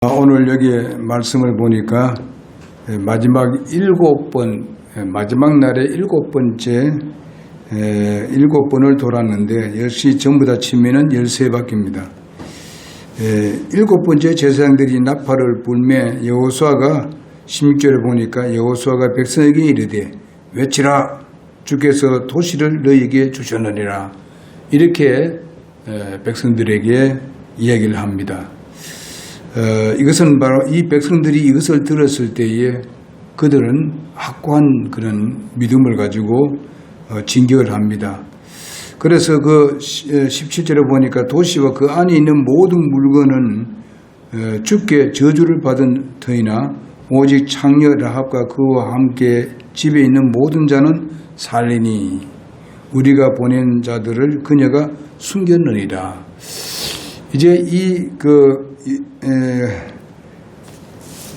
오늘 여기 말씀을 보니까 마지막 마지막 날에 일곱 번을 돌았는데 역시 전부 다 치면은 13바퀴입니다. 일곱 번째 제사장들이 나팔을 불매 여호수아가 16절에 보니까 여호수아가 백성에게 이르되 외치라 주께서 도시를 너희에게 주셨느니라 이렇게 백성들에게 이야기를 합니다. 이것은 바로 이 백성들이 이것을 들었을 때에 그들은 확고한 그런 믿음을 가지고 진격을 합니다. 그래서 그 17절에 보니까 도시와 그 안에 있는 모든 물건은 주께 저주를 받은 터이나 오직 창녀 라합과 그와 함께 집에 있는 모든 자는 살리니 우리가 보낸 자들을 그녀가 숨겼느니라. 이제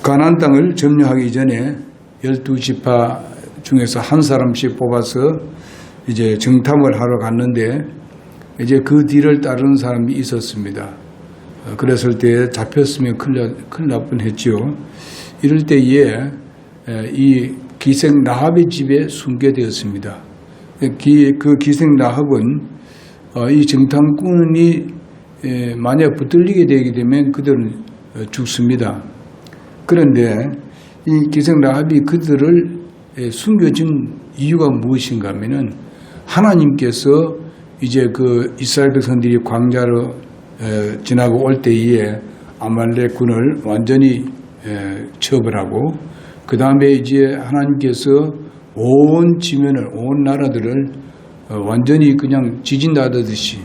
가나안 땅을 점령하기 전에 12지파 중에서 한 사람씩 뽑아서 이제 정탐을 하러 갔는데 이제 그 뒤를 따르는 사람이 있었습니다. 그랬을 때 잡혔으면 큰일 날 뻔했죠. 이럴 때에 이 기생 라합의 집에 숨게 되었습니다. 그 기생 라합은 이 정탐꾼이 만약 붙들리게 되게 되면 그들은 죽습니다. 그런데 이 기생 라합이 그들을 숨겨준 이유가 무엇인가 하면은 하나님께서 이제 그 이스라엘 백성들이 광야로 지나고 올 때에 아말렉군을 완전히 처벌하고 그 다음에 이제 하나님께서 온 지면을 온 나라들을 완전히 그냥 지진다듯이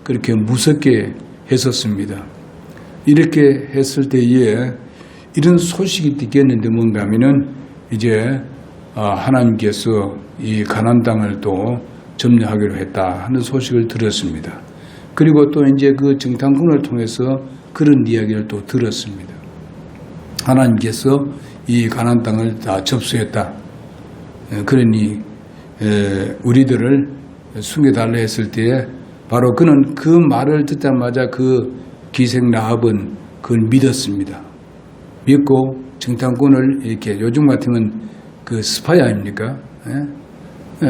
그렇게 무섭게 했었습니다. 이렇게 했을 때에 이런 소식이 듣겠는데 뭔가 하면은 이제 하나님께서 이 가나안 땅을 또 점령하기로 했다 하는 소식을 들었습니다. 그리고 또 이제 그 정탐꾼을 통해서 그런 이야기를 또 들었습니다. 하나님께서 이 가나안 땅을 다 접수했다. 그러니 우리들을 숨겨달라 했을 때에 바로 그는 그 말을 듣자마자 그 기생 라합은 그걸 믿었습니다. 믿고 정탐꾼을 이렇게 요즘 같으면 그 스파이 아닙니까?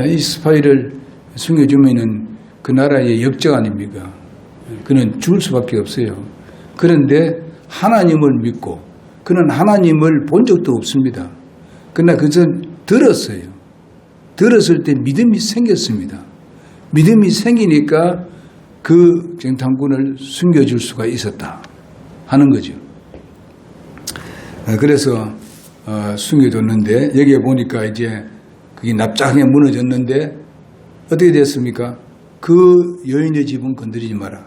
이 스파이를 숨겨주면은 그 나라의 역적 아닙니까? 그는 죽을 수밖에 없어요. 그런데 하나님을 믿고 그는 하나님을 본 적도 없습니다. 그러나 그것은 들었어요. 들었을 때 믿음이 생겼습니다. 믿음이 생기니까 그 정탐꾼을 숨겨줄 수가 있었다 하는 거죠. 그래서 숨겨줬는데 여기에 보니까 이제 그게 납작하게 무너졌는데 어떻게 됐습니까? 그 여인의 집은 건드리지 마라.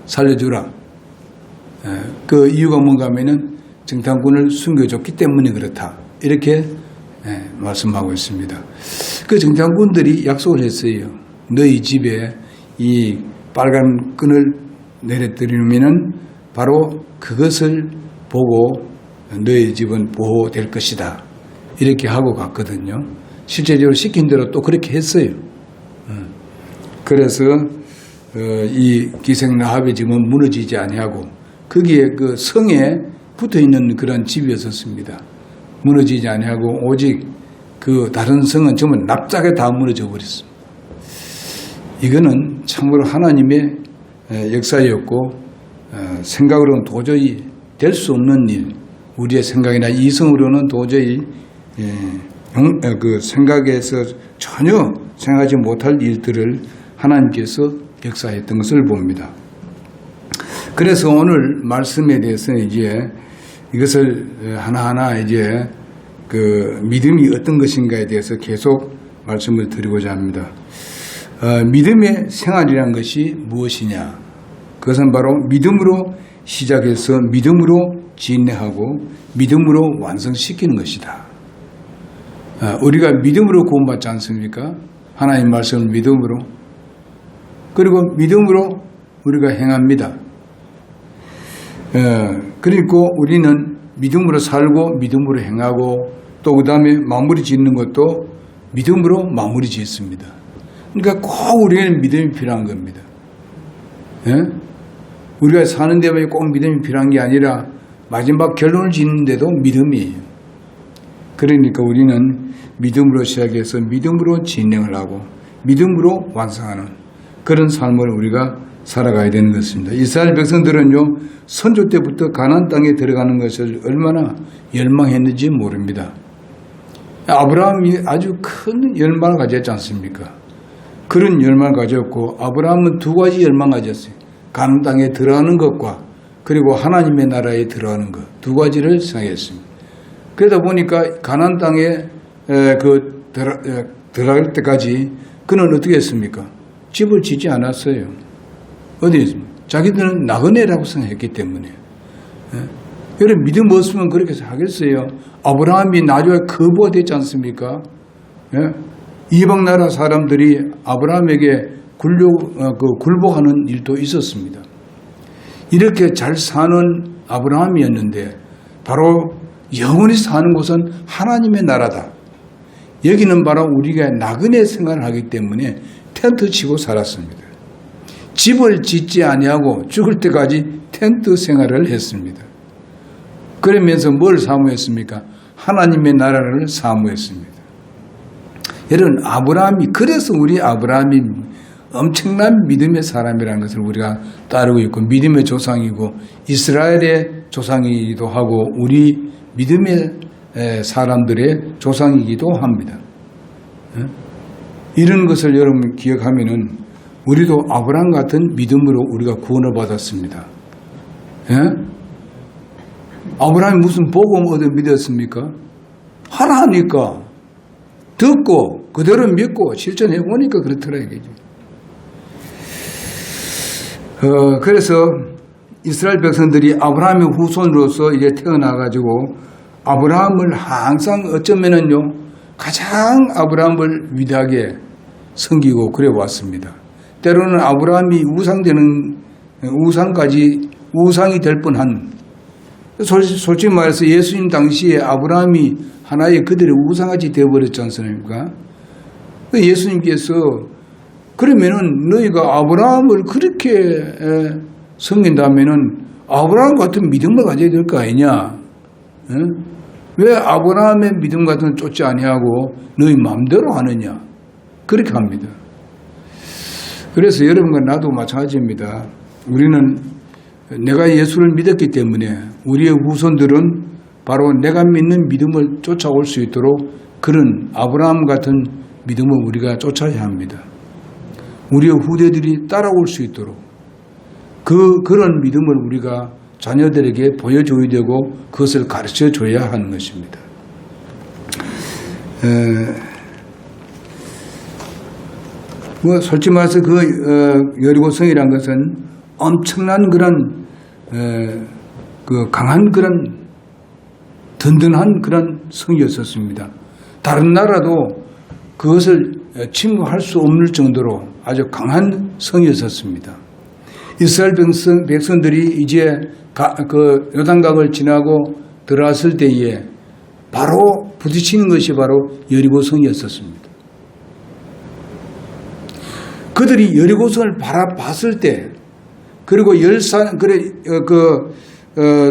살려주라. 그 이유가 뭔가 하면은 정탐꾼을 숨겨줬기 때문에 그렇다. 이렇게 말씀하고 있습니다. 그 정탐꾼들이 약속을 했어요. 너희 집에 이 빨간 끈을 내려뜨리면은 바로 그것을 보고 너희 집은 보호될 것이다. 이렇게 하고 갔거든요. 실제적으로 시킨 대로 또 그렇게 했어요. 그래서 이 기생 라합의 집은 무너지지 아니하고 거기에 그 성에 붙어 있는 그런 집이었었습니다. 무너지지 아니하고 오직 그 다른 성은 전부 납작에 다 무너져 버렸습니다. 이거는 참으로 하나님의 역사였고 생각으로는 도저히 될 수 없는 일, 우리의 생각이나 이성으로는 도저히 그 생각에서 전혀 생각하지 못할 일들을 하나님께서 역사했던 것을 봅니다. 그래서 오늘 말씀에 대해서 이제 이것을 하나하나 이제 그 믿음이 어떤 것인가에 대해서 계속 말씀을 드리고자 합니다. 믿음의 생활이란 것이 무엇이냐? 그것은 바로 믿음으로 시작해서 믿음으로 진행하고 믿음으로 완성시키는 것이다. 우리가 믿음으로 구원받지 않습니까? 하나님 말씀을 믿음으로. 그리고 믿음으로 우리가 행합니다. 그리고 우리는 믿음으로 살고 믿음으로 행하고 또 그 다음에 마무리 짓는 것도 믿음으로 마무리 짓습니다. 그러니까 꼭 우리에게는 믿음이 필요한 겁니다. 우리가 사는 데에 꼭 믿음이 필요한 게 아니라 마지막 결론을 짓는데도 믿음이에요. 그러니까 우리는 믿음으로 시작해서 믿음으로 진행을 하고 믿음으로 완성하는 그런 삶을 우리가 살아가야 되는 것입니다. 이스라엘 백성들은요, 선조 때부터 가나안 땅에 들어가는 것을 얼마나 열망했는지 모릅니다. 아브라함이 아주 큰 열망을 가졌지 않습니까? 그런 열망을 가졌고 아브라함은 두 가지 열망을 가졌어요. 가나안 땅에 들어가는 것과 그리고 하나님의 나라에 들어가는 것, 두 가지를 생각했습니다. 그러다 보니까 가나안 땅에 들어갈 때까지 그는 어떻게 했습니까? 집을 짓지 않았어요. 어디 있습니까? 자기들은 나그네라고 생각했기 때문에. 여러분 믿음 없으면 그렇게 하겠어요? 아브라함이 나중에 거부가 됐지 않습니까? 이방 나라 사람들이 아브라함에게 굴복하는 일도 있었습니다. 이렇게 잘 사는 아브라함이었는데 바로 영원히 사는 곳은 하나님의 나라다. 여기는 바로 우리가 나그네 생활을 하기 때문에 텐트 치고 살았습니다. 집을 짓지 아니하고 죽을 때까지 텐트 생활을 했습니다. 그러면서 뭘 사모했습니까? 하나님의 나라를 사모했습니다. 여러분 아브라함이 그래서 우리 아브라함이 엄청난 믿음의 사람이라는 것을 우리가 따르고 있고 믿음의 조상이고 이스라엘의 조상이기도 하고 우리 믿음의 사람들의 조상이기도 합니다. 이런 것을 여러분 기억하면은 우리도 아브라함 같은 믿음으로 우리가 구원을 받았습니다. 아브라함이 무슨 복음 얻어 믿었습니까? 하나니까 듣고 그대로 믿고 실천해 보니까 그렇더라 이거죠. 그래서 이스라엘 백성들이 아브라함의 후손으로서 이제 태어나가지고 아브라함을 항상 어쩌면은요 가장 아브라함을 위대하게 섬기고 그래 왔습니다. 때로는 아브라함이 우상이 될 뻔한 솔직히 말해서 예수님 당시에 아브라함이 하나의 그들의 우상같이 되어버렸지 않습니까? 예수님께서 그러면은 너희가 아브라함을 그렇게 섬긴다면은 아브라함 같은 믿음을 가져야 될 거 아니냐? 왜 아브라함의 믿음 같은 걸 쫓지 아니하고 너희 마음대로 하느냐? 그렇게 합니다. 그래서 여러분과 나도 마찬가지입니다. 우리는 내가 예수를 믿었기 때문에 우리의 후손들은 바로 내가 믿는 믿음을 쫓아올 수 있도록 그런 아브라함 같은 믿음을 우리가 쫓아야 합니다. 우리의 후대들이 따라올 수 있도록 그런 믿음을 우리가 자녀들에게 보여줘야 되고 그것을 가르쳐줘야 하는 것입니다. 솔직히 말해서 여리고성이라는 것은 엄청난 그런 강한 그런 든든한 그런 성이었었습니다. 다른 나라도 그것을 침공할 수 없는 정도로 아주 강한 성이었었습니다. 이스라엘 백성들이 이제 요단강을 지나고 들어왔을 때에 바로 부딪히는 것이 바로 여리고성이었었습니다. 그들이 여리고성을 바라봤을 때 그리고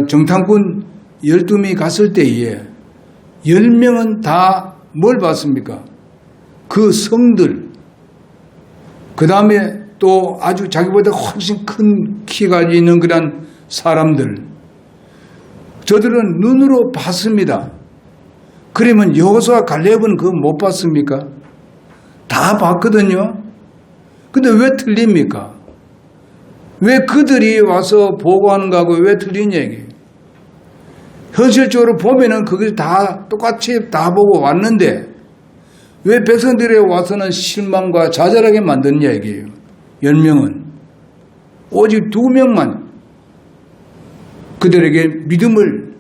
정탐꾼 12명이 갔을 때에 10명은 다 뭘 봤습니까? 그 성들, 그 다음에 또 아주 자기보다 훨씬 큰 키가 있는 그런 사람들, 저들은 눈으로 봤습니다. 그러면 여호수아와 갈렙은 그거 못 봤습니까? 다 봤거든요. 근데 왜 틀립니까? 왜 그들이 와서 보고하는 거하고 왜 틀리냐 이게. 현실적으로 보면은 그게 다 똑같이 다 보고 왔는데 왜 백성들이 와서는 실망과 좌절하게 만드냐 이게요. 10명은. 오직 2명만 그들에게 믿음을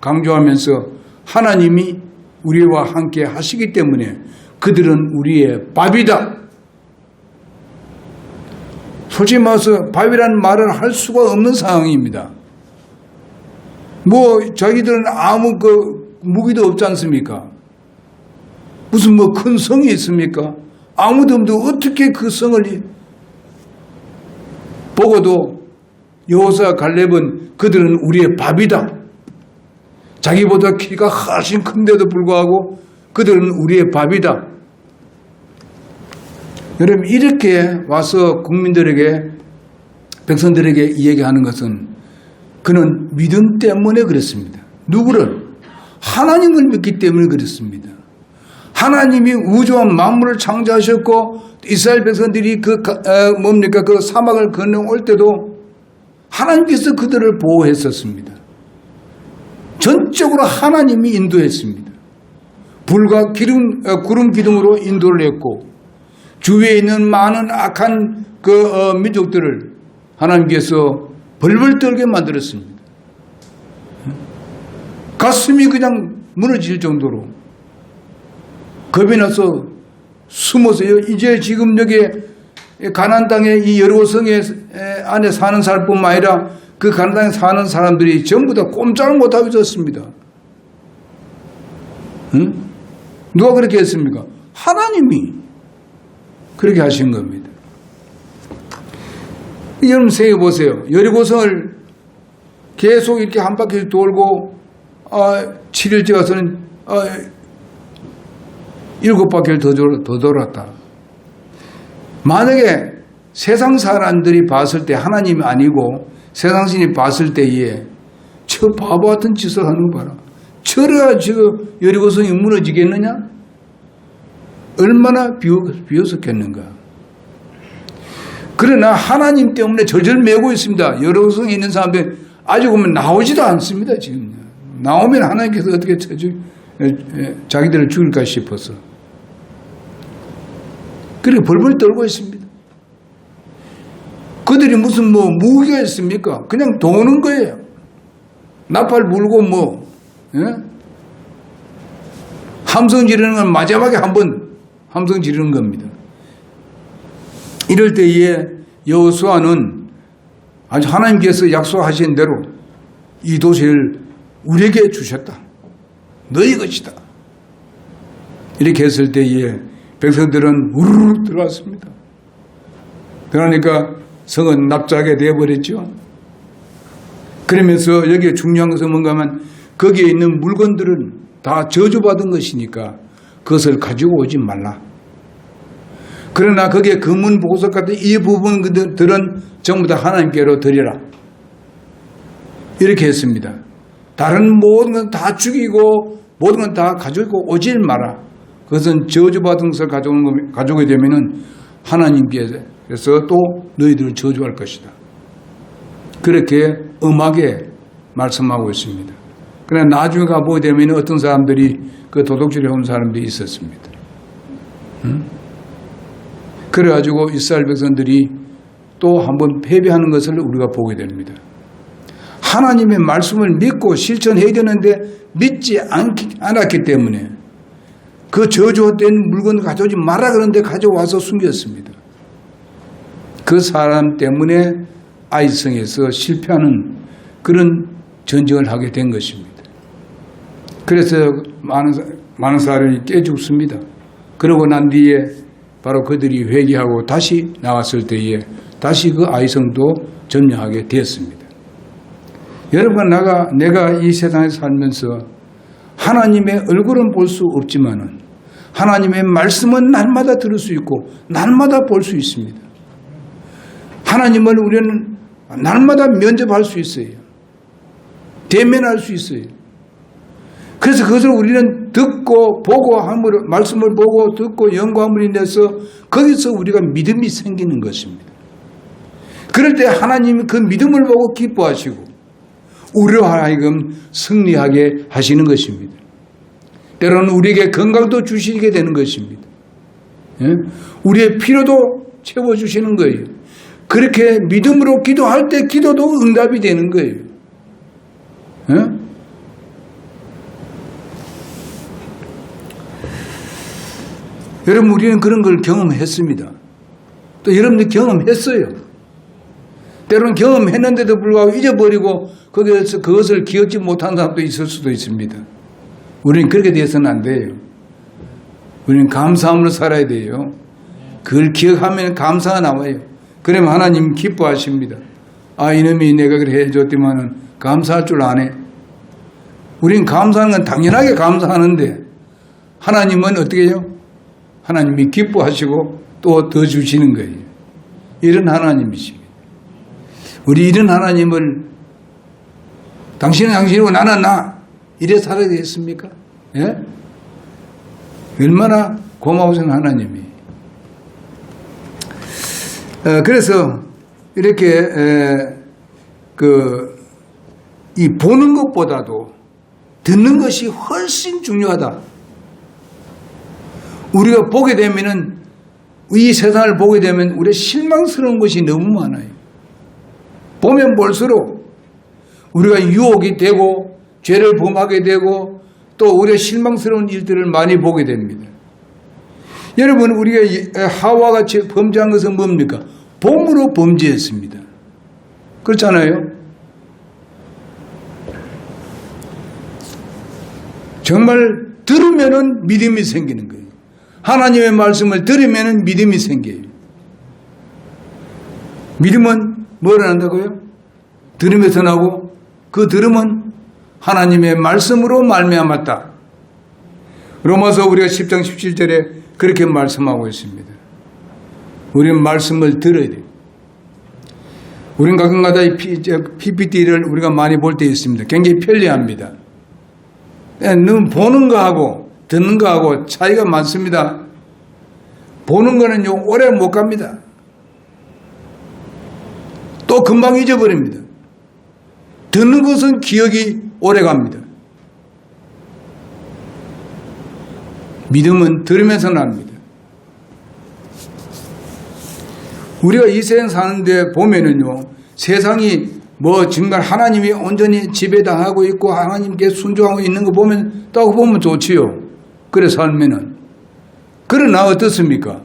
강조하면서 하나님이 우리와 함께 하시기 때문에 그들은 우리의 밥이다. 솔직히 말해서 밥이라는 말을 할 수가 없는 상황입니다. 자기들은 아무 무기도 없지 않습니까? 무슨 큰 성이 있습니까? 아무도 없는데 어떻게 그 성을 보고도 여호수아 갈렙은 그들은 우리의 밥이다. 자기보다 키가 훨씬 큰데도 불구하고 그들은 우리의 밥이다. 여러분 이렇게 와서 국민들에게 백성들에게 이야기하는 것은 그는 믿음 때문에 그렇습니다. 누구를? 하나님을 믿기 때문에 그렇습니다. 하나님이 우주와 만물을 창조하셨고 이스라엘 백성들이 그 사막을 건너올 때도 하나님께서 그들을 보호했었습니다. 전적으로 하나님이 인도했습니다. 불과 구름 기둥으로 인도를 했고 주위에 있는 많은 악한 민족들을 하나님께서 벌벌 떨게 만들었습니다. 가슴이 그냥 무너질 정도로 겁이 나서 숨었어요. 이제 지금 여기 가나안 땅의 이 여리고성 안에 사는 사람뿐만 아니라 그 가나안 땅에 사는 사람들이 전부 다 꼼짝을 못하고 있었습니다. 응? 누가 그렇게 했습니까? 하나님이 그렇게 하신 겁니다. 여러분 생각해 보세요. 여리고성을 계속 이렇게 한 바퀴 돌고 7일째 가서는 7바퀴를 더 돌았다. 만약에 세상 사람들이 봤을 때 하나님이 아니고 세상 신이 봤을 때에 저 바보 같은 짓을 하는 거 봐라. 저래야 지금 여리고성이 무너지겠느냐? 얼마나 비웃었겠는가. 그러나 하나님 때문에 절절 매고 있습니다. 여리고성에 있는 사람들 아직 보면 나오지도 않습니다. 지금 나오면 하나님께서 어떻게 자기들을 죽일까 싶어서 그렇게 벌벌 떨고 있습니다. 그들이 무슨 무기가 있습니까? 그냥 도는 거예요. 나팔 불고 함성 지르는 건 마지막에 한번 함성 지르는 겁니다. 이럴 때에 여호수아는 아주 하나님께서 약속하신 대로 이 도시를 우리에게 주셨다. 너희 것이다. 이렇게 했을 때에 백성들은 우르르 들어왔습니다. 그러니까 성은 납작하게 되어버렸죠. 그러면서 여기에 중요한 것은 뭔가 하면 거기에 있는 물건들은 다 저주받은 것이니까 그것을 가지고 오지 말라. 그러나 거기에 금은 보석 같은 이 부분들은 전부 다 하나님께로 드리라. 이렇게 했습니다. 다른 모든 건 다 죽이고 모든 건 다 가지고 오질 마라. 그것은 저주받은 것을 가져오게 되면은 하나님께서 또 너희들을 저주할 것이다. 그렇게 엄하게 말씀하고 있습니다. 그러나 나중에 가보게 되면 어떤 사람들이 그 도둑질해 온 사람들이 있었습니다. 그래가지고 이스라엘 백성들이 또 한번 패배하는 것을 우리가 보게 됩니다. 하나님의 말씀을 믿고 실천해야 되는데 믿지 않았기 때문에 그 저주된 물건을 가져오지 마라 그런데 가져와서 숨겼습니다. 그 사람 때문에 아이성에서 실패하는 그런 전쟁을 하게 된 것입니다. 그래서 많은 사람이 깨죽습니다. 그러고 난 뒤에 바로 그들이 회개하고 다시 나왔을 때에 다시 그 아이성도 점령하게 되었습니다. 여러분, 내가 이 세상에 살면서 하나님의 얼굴은 볼 수 없지만은 하나님의 말씀은 날마다 들을 수 있고 날마다 볼 수 있습니다. 하나님을 우리는 날마다 면접할 수 있어요. 대면할 수 있어요. 그래서 그것을 우리는 듣고 보고 말씀을 보고 듣고 연구함으로 인해서 거기서 우리가 믿음이 생기는 것입니다. 그럴 때 하나님이 그 믿음을 보고 기뻐하시고 우리로 하여금 승리하게 하시는 것입니다. 때로는 우리에게 건강도 주시게 되는 것입니다. 우리의 필요도 채워주시는 거예요. 그렇게 믿음으로 기도할 때 기도도 응답이 되는 거예요. 여러분, 우리는 그런 걸 경험했습니다. 또 여러분들 경험했어요. 때로는 경험했는데도 불구하고 잊어버리고 거기에서 그것을 기억지 못한 사람도 있을 수도 있습니다. 우리는 그렇게 되어서는 안 돼요. 우리는 감사함으로 살아야 돼요. 그걸 기억하면 감사가 나와요. 그러면 하나님 기뻐하십니다. 이놈이 내가 그렇게 해줬더만은 감사할 줄 아네. 우린 감사하는 건 당연하게 감사하는데 하나님은 어떻게 해요? 하나님이 기뻐하시고 또 더 주시는 거예요. 이런 하나님이십니다. 우리 이런 하나님을 당신은 당신이고 나는 나 이래 살아야 되겠습니까? 예? 얼마나 고마우신 하나님이. 그래서 이렇게 이 보는 것보다도 듣는 것이 훨씬 중요하다. 우리가 보게 되면은 이 세상을 보게 되면 우리의 실망스러운 것이 너무 많아요. 보면 볼수록 우리가 유혹이 되고 죄를 범하게 되고 또 우리의 실망스러운 일들을 많이 보게 됩니다. 여러분, 우리가 하와가 범죄한 것은 뭡니까? 봄으로 범죄했습니다. 그렇잖아요. 정말 들으면은 믿음이 생기는 거예요. 하나님의 말씀을 들으면은 믿음이 생겨요. 믿음은 뭘 한다고요? 들음에서 나고 그 들음은 하나님의 말씀으로 말미암았다. 로마서 우리가 10장 17절에 그렇게 말씀하고 있습니다. 우리는 말씀을 들어야 돼요. 우리는 가끔가다 이 PPT를 우리가 많이 볼 때 있습니다. 굉장히 편리합니다. 눈 보는 거하고 듣는 거하고 차이가 많습니다. 보는 거는요, 오래 못 갑니다. 또 금방 잊어버립니다. 듣는 것은 기억이 오래 갑니다. 믿음은 들으면서 납니다. 우리가 이 세상 사는데 보면은요, 세상이 정말 하나님이 온전히 지배당하고 있고 하나님께 순종하고 있는 거 보면 딱 보면 좋지요. 그래 살면은. 그러나 어떻습니까?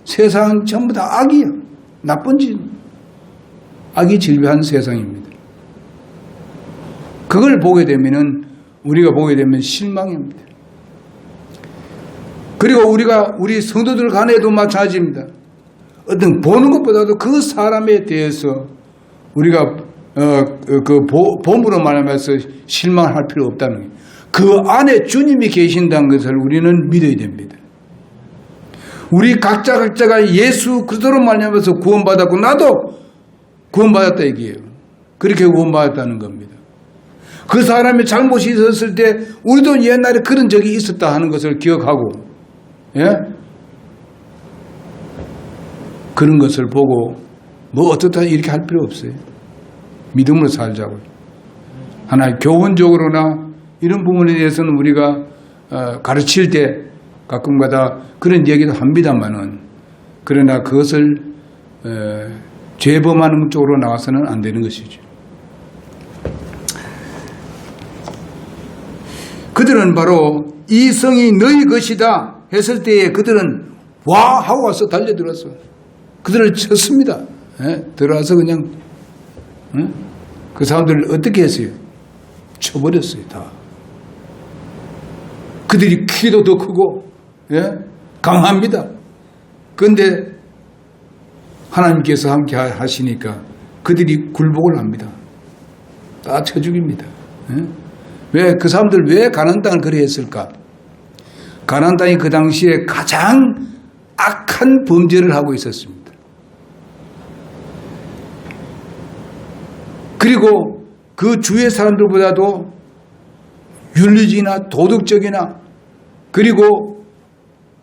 세상 전부 다 악이야. 나쁜 짓. 악이 질비한 세상입니다. 그걸 보게 되면은 우리가 보게 되면 실망입니다. 그리고 우리 성도들 간에도 마찬가지입니다. 어떤 보는 것보다도 그 사람에 대해서 우리가 봄으로 말하면서 실망할 필요 없다는 거예요. 그 안에 주님이 계신다는 것을 우리는 믿어야 됩니다. 우리 각자가 예수 그리스도로 말하면서 구원받았고 나도 구원받았다 얘기예요. 그렇게 구원받았다는 겁니다. 그 사람이 잘못이 있었을 때 우리도 옛날에 그런 적이 있었다 하는 것을 기억하고, 예? 그런 것을 보고 어떻다 이렇게 할 필요 없어요. 믿음으로 살자고요. 하나 교훈적으로나 이런 부분에 대해서는 우리가 가르칠 때 가끔가다 그런 얘기도 합니다만은, 그러나 그것을 죄범하는 쪽으로 나와서는 안 되는 것이죠. 그들은 바로 이 성이 너희 것이다 했을 때에 그들은 와 하고 와서 달려들었어. 그들을 쳤습니다. 예? 들어와서 그냥 그 사람들을 어떻게 했어요? 쳐버렸어요. 다. 그들이 키도 더 크고, 예? 강합니다. 그런데 하나님께서 함께 하시니까 그들이 굴복을 합니다. 다 쳐 죽입니다. 예? 왜 그 사람들 왜 가나안 땅을 그래 했을까? 가나안 땅이 그 당시에 가장 악한 범죄를 하고 있었습니다. 그리고 그 주의 사람들보다도 윤리적이나 도덕적이나 그리고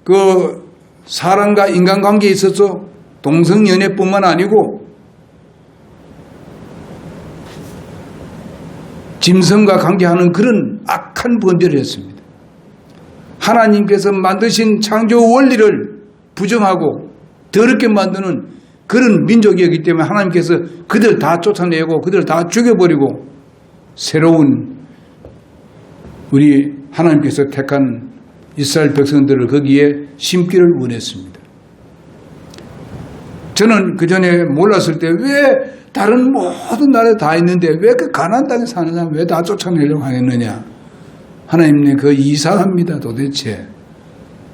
그 사람과 인간관계에 있어서 동성연애뿐만 아니고 짐승과 관계하는 그런 악한 범죄를 했습니다. 하나님께서 만드신 창조 원리를 부정하고 더럽게 만드는 그런 민족이었기 때문에 하나님께서 그들 다 쫓아내고 그들 다 죽여버리고 새로운 우리 하나님께서 택한 이스라엘 백성들을 거기에 심기를 원했습니다. 저는 그 전에 몰랐을 때 왜 다른 모든 나라에 다 있는데 왜 그 가나안 땅에 사는 사람 왜 다 쫓아내려고 하겠느냐. 하나님님 그거 이상합니다. 도대체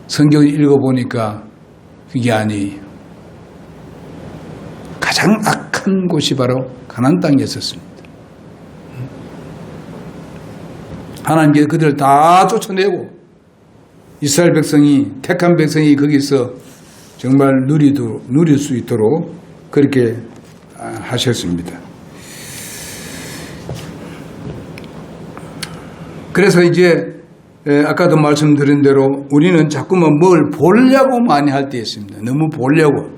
성경을 읽어보니까 그게 아니에요. 가장 악한 곳이 바로 가나안 땅에 있었습니다. 하나님께서 그들을 다 쫓아내고 이스라엘 백성이, 택한 백성이 거기서 정말 누릴 수 있도록 그렇게 하셨습니다. 그래서 이제 아까도 말씀드린 대로 우리는 자꾸만 뭘 보려고 많이 할 때 있습니다. 너무 보려고.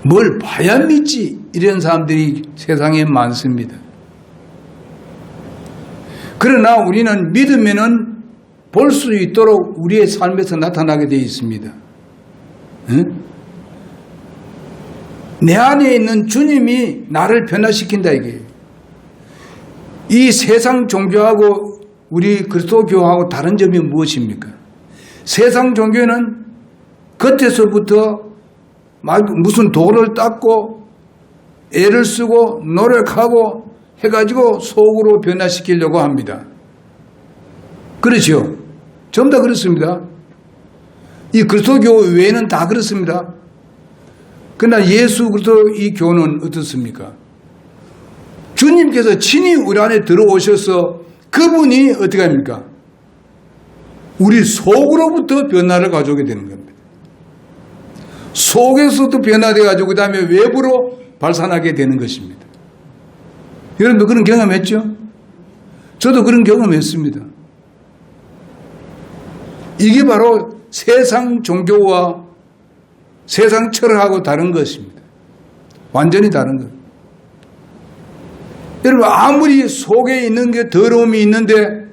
뭘 봐야 믿지, 이런 사람들이 세상에 많습니다. 그러나 우리는 믿으면은 볼 수 있도록 우리의 삶에서 나타나게 되어 있습니다. 내 안에 있는 주님이 나를 변화시킨다 이게. 이 세상 종교하고 우리 그리스도교하고 다른 점이 무엇입니까? 세상 종교는 겉에서부터 무슨 도를 닦고 애를 쓰고 노력하고 해가지고 속으로 변화시키려고 합니다. 그렇죠? 전부 다 그렇습니다. 이 그리스도교 외에는 다 그렇습니다. 그러나 예수 그리스도 이 교는 어떻습니까? 주님께서 친히 우리 안에 들어오셔서 그분이 어떻게 합니까? 우리 속으로부터 변화를 가져오게 되는 겁니다. 속에서도 변화되어가지고 그 다음에 외부로 발산하게 되는 것입니다. 여러분도 그런 경험했죠? 저도 그런 경험했습니다. 이게 바로 세상 종교와 세상 철학하고 다른 것입니다. 완전히 다른 것. 여러분 아무리 속에 있는 게 더러움이 있는데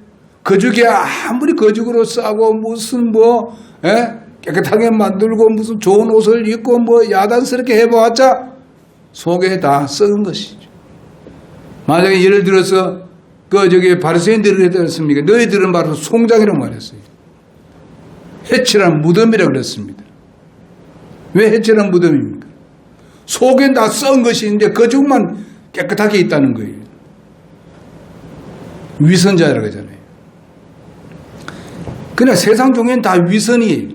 거죽에 아무리 거죽으로 싸고 무슨 깨끗하게 만들고 무슨 좋은 옷을 입고 야단스럽게 해보았자 속에 다 썩은 것이죠. 만약에 예를 들어서 바리새인들을 했습니까? 너희들은 바로 송장이라고 말했어요. 해칠한 무덤이라고 그랬습니다. 왜 해칠한 무덤입니까? 속에 다 썩은 것이 있는데 거죽만 깨끗하게 있다는 거예요. 위선자라고 하잖아요. 그러나 세상 종교는 다 위선이에요.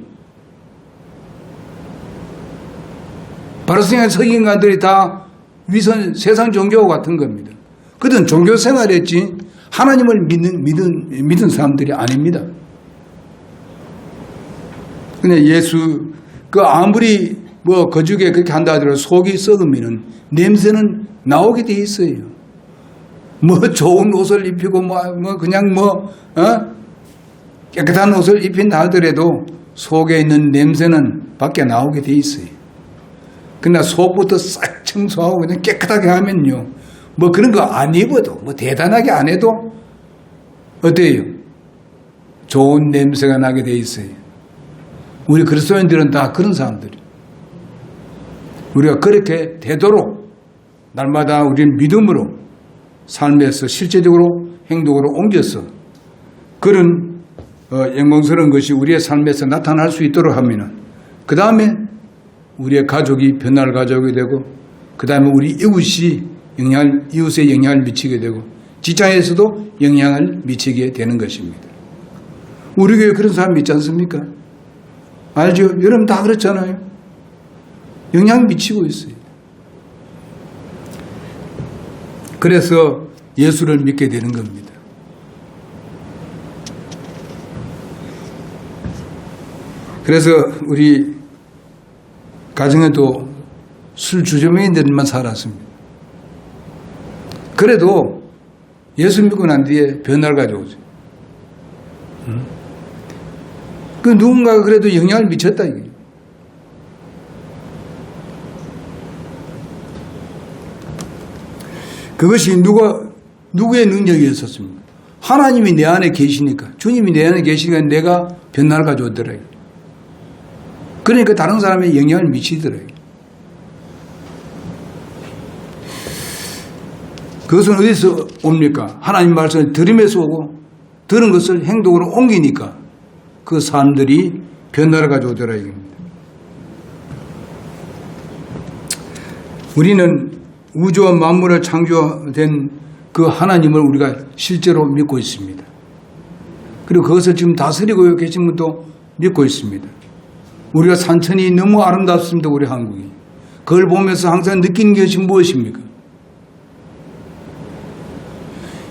바리새인 서기관들이 다 위선, 세상 종교와 같은 겁니다. 그들은 종교 생활했지 하나님을 믿은 사람들이 아닙니다. 근데 예수, 아무리 거죽에 그렇게 한다 하더라도 속이 썩으면은 냄새는 나오게 돼 있어요. 좋은 옷을 입히고 깨끗한 옷을 입힌다 하더라도 속에 있는 냄새는 밖에 나오게 돼 있어요. 그러나 속부터 싹 청소하고 그냥 깨끗하게 하면요. 그런 거 안 입어도, 대단하게 안 해도, 어때요? 좋은 냄새가 나게 돼 있어요. 우리 그리스도인들은 다 그런 사람들이에요. 우리가 그렇게 되도록 날마다 우리는 믿음으로 삶에서 실제적으로 행동으로 옮겨서 그런 영광스러운 것이 우리의 삶에서 나타날 수 있도록 하면은 그 다음에 우리의 가족이 변화를 가져오게 되고 그 다음에 우리 이웃에 영향을 미치게 되고 직장에서도 영향을 미치게 되는 것입니다. 우리 교회 그런 사람 있지 않습니까? 알죠? 여러분 다 그렇잖아요. 영향 미치고 있어요. 그래서 예수를 믿게 되는 겁니다. 그래서 우리 가정에도 술 주저맹이들만 살았습니다. 그래도 예수 믿고 난 뒤에 변화를 가져오죠. 그 누군가가 그래도 영향을 미쳤다 이거예요. 그것이 누구의 능력이었었습니까? 하나님이 내 안에 계시니까, 주님이 내 안에 계시니까 내가 변화를 가져오더라고요. 그러니까 다른 사람에 영향을 미치더라고요. 그것은 어디서 옵니까? 하나님 말씀을 들으면서 오고 들은 것을 행동으로 옮기니까 그 사람들이 변화를 가져오더라 이겁니다. 우리는 우주와 만물을 창조된 그 하나님을 우리가 실제로 믿고 있습니다. 그리고 그것을 지금 다스리고 계신 분도 믿고 있습니다. 우리가 산천이 너무 아름답습니다. 우리 한국이. 그걸 보면서 항상 느끼는 것이 무엇입니까?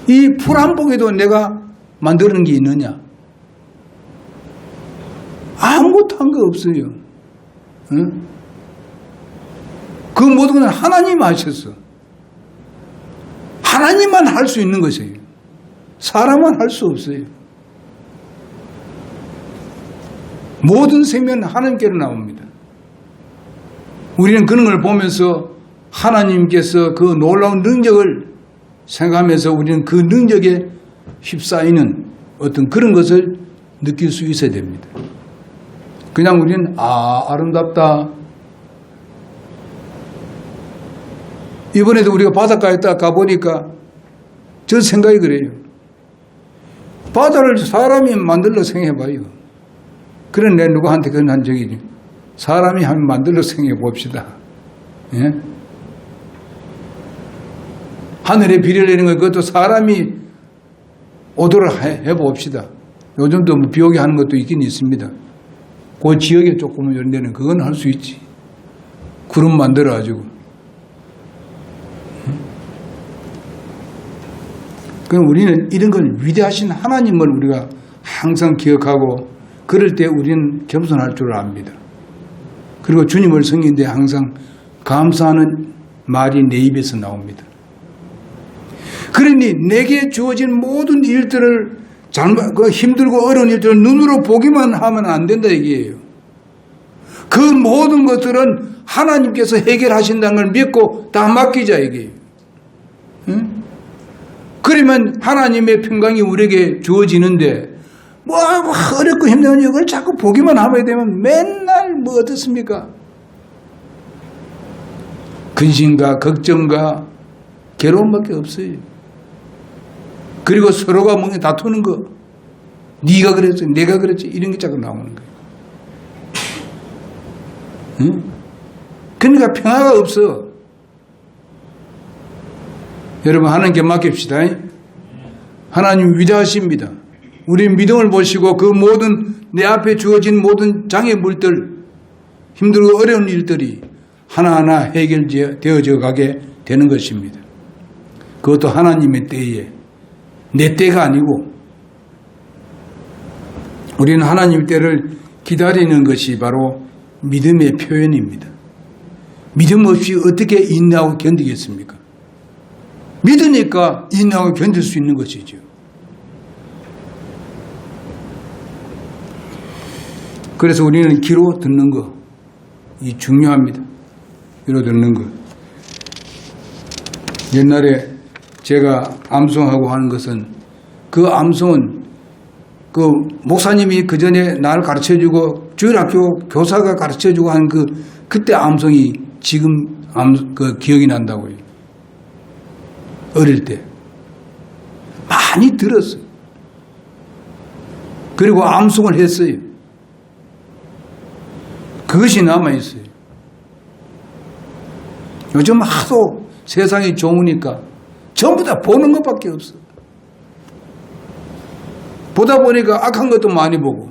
이 풀 한 봉에도 내가 만드는 게 있느냐? 아무것도 한 거 없어요. 응? 그 모든 건 하나님 하셨어. 하나님만 할 수 있는 것이에요. 사람은 할 수 없어요. 모든 생명은 하나님께로 나옵니다. 우리는 그런 걸 보면서 하나님께서 그 놀라운 능력을 생각하면서 우리는 그 능력에 휩싸이는 어떤 그런 것을 느낄 수 있어야 됩니다. 그냥 우리는 아름답다. 이번에도 우리가 바닷가에 딱 가보니까 저 생각이 그래요. 바다를 사람이 만들러 생각해봐요. 그런 내 누구한테 그런 한 적이지. 사람이 한번 만들러 생각해 봅시다. 예? 하늘에 비를 내리는 것, 그것도 사람이 오도록 해봅시다. 요즘도 뭐 비 오게 하는 것도 있긴 있습니다. 그 지역에 조금 연대는 그건 할 수 있지. 구름 만들어가지고. 그럼 우리는 이런 걸 위대하신 하나님을 우리가 항상 기억하고 그럴 때 우리는 겸손할 줄 압니다. 그리고 주님을 섬기는데 항상 감사하는 말이 내 입에서 나옵니다. 그러니 내게 주어진 모든 일들을 힘들고 어려운 일들을 눈으로 보기만 하면 안 된다 얘기예요. 그 모든 것들은 하나님께서 해결하신다는 걸 믿고 다 맡기자 얘기예요. 응? 그러면 하나님의 평강이 우리에게 주어지는데 뭐 어렵고 힘든 이걸 자꾸 보기만 하게 되면 맨날 뭐 어떻습니까? 근심과 걱정과 괴로움밖에 없어요. 그리고 서로가 뭔가 다투는 거, 네가 그랬지, 내가 그랬지 이런 게 자꾸 나오는 거예요. 응? 그러니까 평화가 없어. 여러분 하나님께 맡깁시다. 하나님 위대하십니다. 우리 믿음을 보시고 그 모든 내 앞에 주어진 모든 장애물들, 힘들고 어려운 일들이 하나하나 해결되어져 가게 되는 것입니다. 그것도 하나님의 때에, 내 때가 아니고 우리는 하나님의 때를 기다리는 것이 바로 믿음의 표현입니다. 믿음 없이 어떻게 인내하고 견디겠습니까? 믿으니까 인내하고 견딜 수 있는 것이죠. 그래서 우리는 귀로 듣는 거, 이 중요합니다. 귀로 듣는 거. 옛날에 제가 암송하고 하는 것은 그 암송은 그 목사님이 그 전에 날 가르쳐주고 주일학교 교사가 가르쳐주고 한 그때 암송이 지금 그 기억이 난다고요. 어릴 때 많이 들었어요. 그리고 암송을 했어요. 그것이 남아있어요. 요즘 하도 세상이 좋으니까 전부 다 보는 것밖에 없어. 보다 보니까 악한 것도 많이 보고,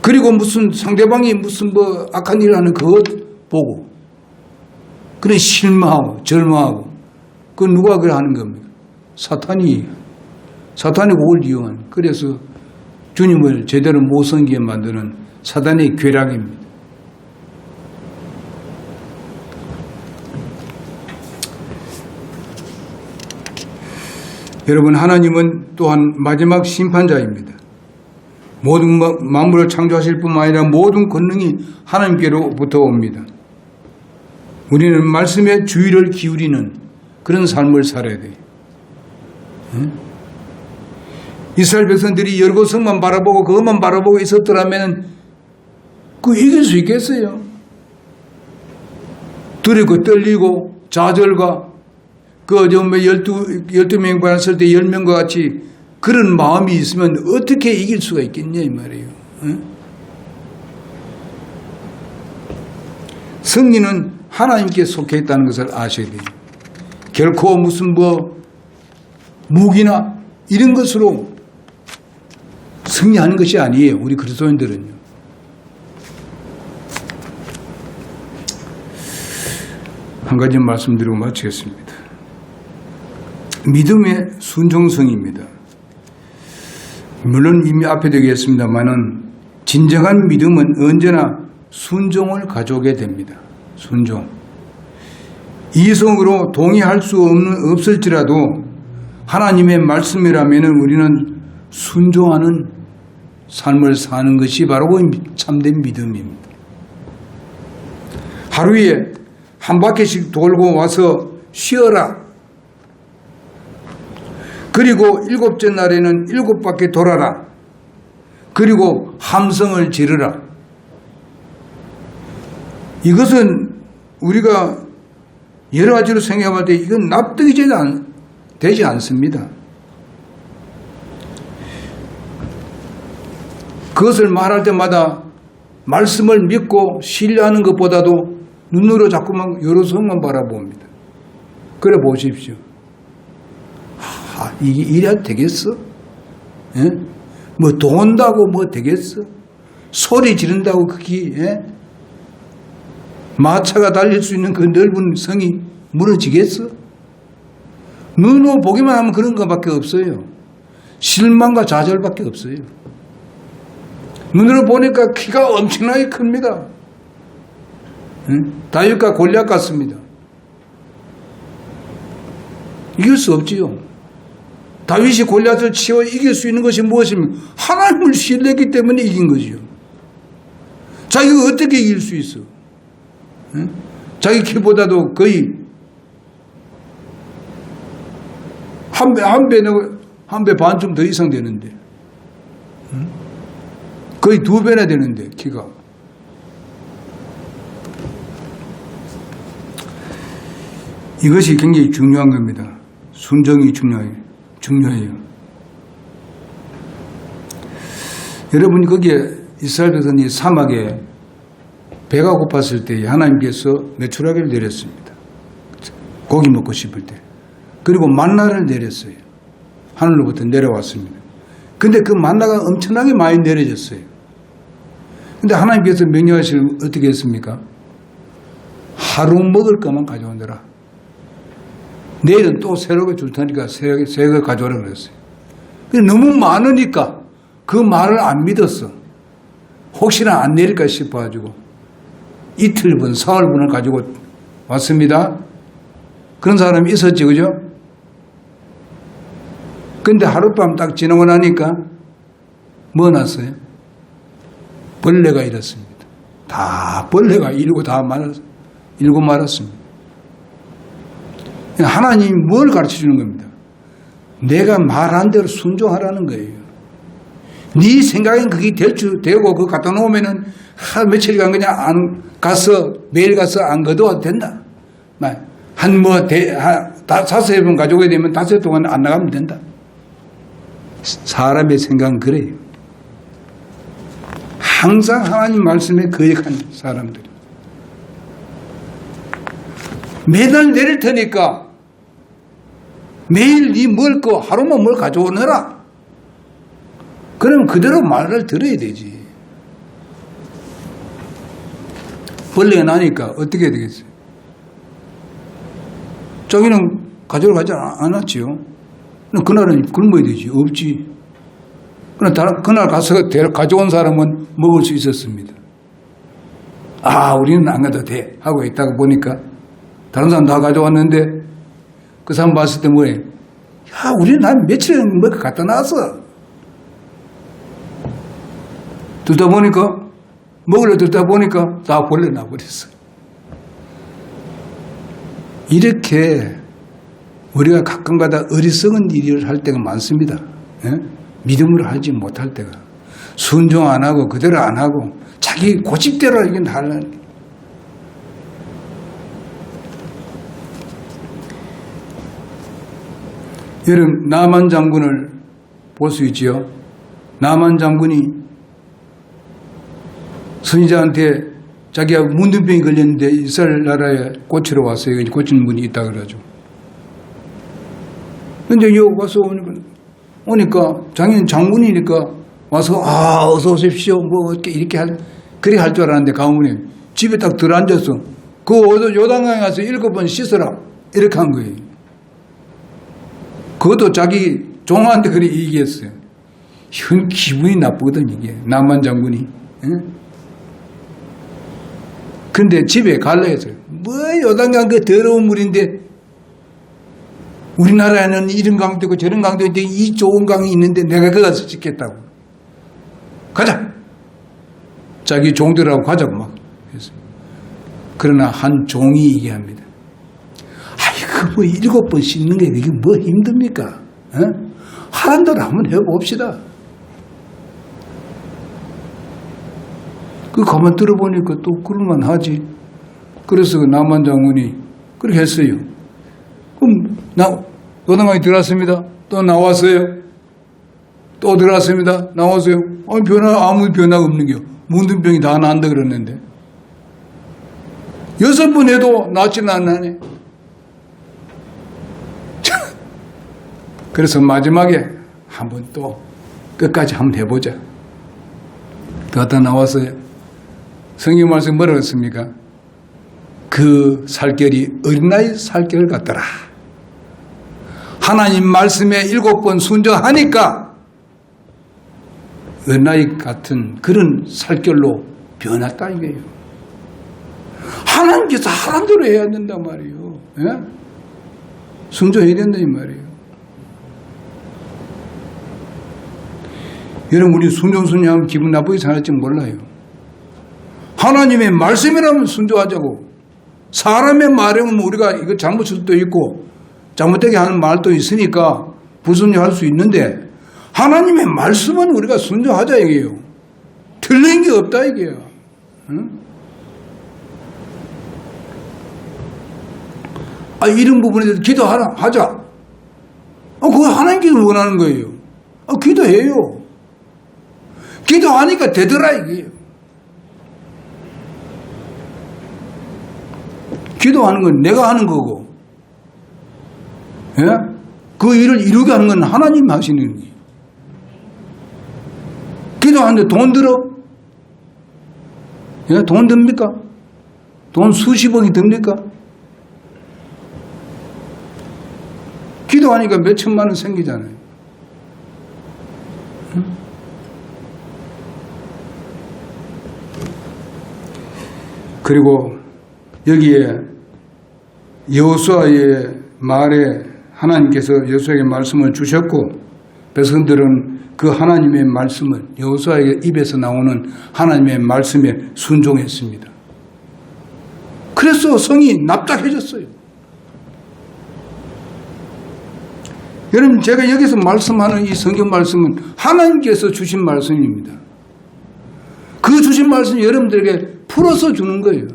그리고 무슨 상대방이 무슨 뭐 악한 일을 하는 그것 보고, 그래 실망하고 절망하고, 그 누가 그래 하는 겁니까? 사탄이 그걸 이용하는. 그래서 주님을 제대로 못 섬기게 만드는 사단의 괴락입니다. 여러분, 하나님은 또한 마지막 심판자입니다. 모든 만물을 창조하실 뿐만 아니라 모든 권능이 하나님께로부터 옵니다. 우리는 말씀에 주의를 기울이는 그런 삶을 살아야 돼요. 이스라엘 백성들이 여리고성만 바라보고 그것만 바라보고 있었더라면 그 이길 수 있겠어요? 두렵고 떨리고 좌절과 그 12명 받았을 때 10명과 같이 그런 마음이 있으면 어떻게 이길 수가 있겠냐 이 말이에요. 승리는 하나님께 속해 있다는 것을 아셔야 돼요. 결코 무슨 무기나 이런 것으로 승리하는 것이 아니에요. 우리 그리스도인들은요. 한 가지 말씀드리고 마치겠습니다. 믿음의 순종성입니다. 물론 이미 앞에도 얘기했습니다만은 진정한 믿음은 언제나 순종을 가져오게 됩니다. 순종. 이성으로 동의할 수 없을지라도 하나님의 말씀이라면 우리는 순종하는 삶을 사는 것이 바로 참된 믿음입니다. 하루에 한 바퀴씩 돌고 와서 쉬어라. 그리고 7째 날에는 7바퀴 돌아라. 그리고 함성을 지르라. 이것은 우리가 여러 가지로 생각할 때 이건 납득이 되지 않습니다. 그것을 말할 때마다 말씀을 믿고 신뢰하는 것보다도 눈으로 자꾸만 여러 성만 바라봅니다. 그래 보십시오. 이게 이래야 되겠어? 예? 뭐 돈다고 뭐 되겠어? 소리 지른다고 그게 마차가 달릴 수 있는 그 넓은 성이 무너지겠어? 눈으로 보기만 하면 그런 것밖에 없어요. 실망과 좌절밖에 없어요. 눈으로 보니까 키가 엄청나게 큽니다. 다윗과 골리앗 같습니다. 이길 수 없지요. 다윗이 골리앗을 치워 이길 수 있는 것이 무엇입니까? 하나님을 신뢰했기 때문에 이긴 거지요. 자기가 어떻게 이길 수 있어? 자기 키보다도 거의 한 배 반쯤 더 이상 되는데, 거의 2배나 되는데 키가. 이것이 굉장히 중요한 겁니다. 순종이 중요해요. 여러분이 거기에 이스라엘 백성이 사막에 배가 고팠을 때 하나님께서 메추라기를 내렸습니다. 고기 먹고 싶을 때. 그리고 만나를 내렸어요. 하늘로부터 내려왔습니다. 근데 그 만나가 엄청나게 많이 내려졌어요. 근데 하나님께서 명령하시면 어떻게 했습니까? 하루 먹을 것만 가져오느라. 내일은 또 새로게 줄 테니까 새거 가져오라 그랬어요. 근데 너무 많으니까 그 말을 안 믿었어. 혹시나 안 내릴까 싶어가지고 이틀분, 사흘분을 가지고 왔습니다. 그런 사람이 있었지, 그죠? 근데 하룻밤 딱 지나고 나니까 뭐 났어요? 벌레가 일었습니다. 다 벌레가 일고 말았습니다. 하나님이 뭘 가르쳐 주는 겁니다. 내가 말한 대로 순종하라는 거예요. 네 생각엔 그게 되고 그거 갖다 놓으면은 며칠간 그냥 안 가서 매일 가서 안 거둬도 된다. 한 5번 가져오게 되면 5해 동안 안 나가면 된다. 사람의 생각은 그래요. 항상 하나님 말씀에 거역한 사람들. 매달 내릴 테니까 매일 네 먹을 거 하루만 뭘 가져오너라. 그럼 그대로 말을 들어야 되지. 벌레가 나니까 어떻게 해야 되겠어요? 자기는 가져오러 가지 않았지요. 그날은 굶어야 되지. 없지. 그날 가서 가져온 사람은 먹을 수 있었습니다. 우리는 안 가도 돼 하고 있다가 보니까 다른 사람 다 가져왔는데 그 사람 봤을 때 뭐해? 우리는 한 며칠 뭐 갖다 놨어. 듣다 보니까 먹으려 듣다 보니까 다 벌레 나버렸어. 이렇게 우리가 가끔가다 어리석은 일을 할 때가 많습니다. 믿음으로 하지 못할 때가. 순종 안 하고 그대로 안 하고 자기 고집대로 이게 하려는 게. 여러분, 나만 장군을 볼 수 있지요. 나만 장군이 선지자한테 자기가 문둥병이 걸렸는데 이스라엘 나라에 고치러 왔어요. 고치는 분이 있다 그러죠. 근데 여기 와서 오니까 자기는 장군이니까 와서 어서 오십시오. 뭐 이렇게 그래 할 줄 알았는데 가문에 집에 딱 들어앉아서 그 요단강에 가서 7번 씻어라. 이렇게 한 거예요. 그것도 자기 종한테 그렇게 얘기했어요. 형 기분이 나쁘거든, 이게. 남한 장군이. 근데 집에 갈라 했어요. 뭐 요단강 그 더러운 물인데 우리나라에는 이런 강도 있고 저런 강도 있는데 이 좋은 강이 있는데 내가 거기 가서 씻겠다고. 가자. 자기 종들하고 가자고 막 했어요. 그러나 한 종이 얘기합니다. 아이고 뭐 7번 씻는 게 이게 뭐 힘듭니까? 하란 대로 한번 해봅시다. 그 가만 들어보니까 또 그럴만 하지. 그래서 남한 장군이 그렇게 했어요. 그럼 요단강에 들어왔습니다. 또 나왔어요. 또 들어왔습니다. 나왔어요. 아무 변화가 없는 게요. 문둥병이 다 난다 그러는데 6번 해도 낫지는 않네. 그래서 마지막에 한번 또 끝까지 한번 해보자. 더 나왔어요. 성경 말씀 뭐라고 했습니까? 그 살결이 어린아이 살결 같더라. 하나님 말씀에 7번 순종하니까 어린아이 같은 그런 살결로 변했다 이거예요. 하나님께서 하란 대로 해야 된단 말이에요. 예? 순종해야 된다 이 말이에요. 여러분 우리 순종하면 기분 나쁘게 살할지 몰라요. 하나님의 말씀이라면 순종하자고. 사람의 말에는 우리가 이거 잘못할 수도 있고 잘못되게 하는 말도 있으니까 불순종할 수 있는데 하나님의 말씀은 우리가 순종하자 이게요. 틀린 게 없다 이게요. 응? 이런 부분에 대해서 기도하자. 그거 하나님께서 원하는 거예요. 기도해요. 기도하니까 되더라 이게요. 기도하는 건 내가 하는 거고, 예? 그 일을 이루게 하는 건 하나님 하시는 거예요. 기도하는데 돈 들어? 예? 돈 듭니까? 돈 수십억이 듭니까? 기도하니까 몇 천만 원 생기잖아요. 응? 그리고 여기에 여호수아의 말에 하나님께서 여호수아에게 말씀을 주셨고 백성들은 그 하나님의 말씀을 여호수아의 입에서 나오는 하나님의 말씀에 순종했습니다. 그래서 성이 납작해졌어요. 여러분 제가 여기서 말씀하는 이 성경 말씀은 하나님께서 주신 말씀입니다. 그 주신 말씀 여러분들에게 풀어서 주는 거예요.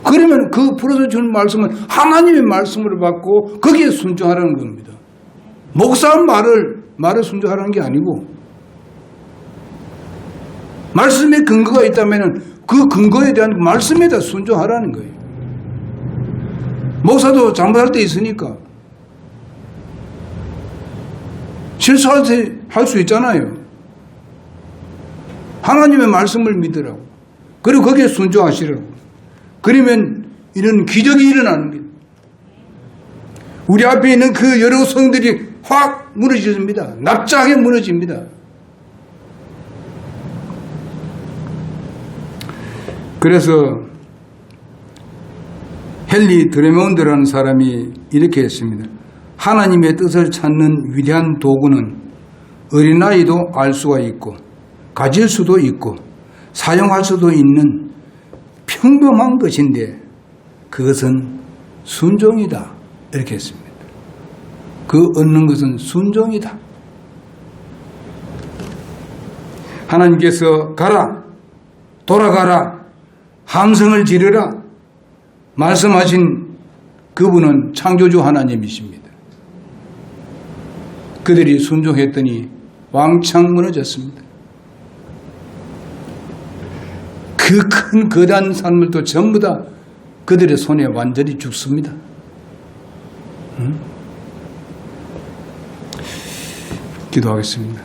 그러면 그 풀어서 주는 말씀은 하나님의 말씀으로 받고 거기에 순종하라는 겁니다. 목사 말에 순종하라는 게 아니고 말씀에 근거가 있다면 그 근거에 대한 말씀에다 순종하라는 거예요. 목사도 잘못할 때 있으니까 실수할 때 할 수 있잖아요. 하나님의 말씀을 믿으라고. 그리고 거기에 순종하시라고. 그러면 이런 기적이 일어나는 거예요. 우리 앞에 있는 그 여러 성들이 확 무너집니다. 납작하게 무너집니다. 그래서 헨리 드레몬드라는 사람이 이렇게 했습니다. 하나님의 뜻을 찾는 위대한 도구는 어린아이도 알 수가 있고 가질 수도 있고 사용할 수도 있는 평범한 것인데 그것은 순종이다. 이렇게 했습니다. 그 얻는 것은 순종이다. 하나님께서 가라, 돌아가라, 함성을 지르라 말씀하신 그분은 창조주 하나님이십니다. 그들이 순종했더니 왕창 무너졌습니다. 그 큰 거대한 산물도 전부 다 그들의 손에 완전히 죽습니다. 기도하겠습니다.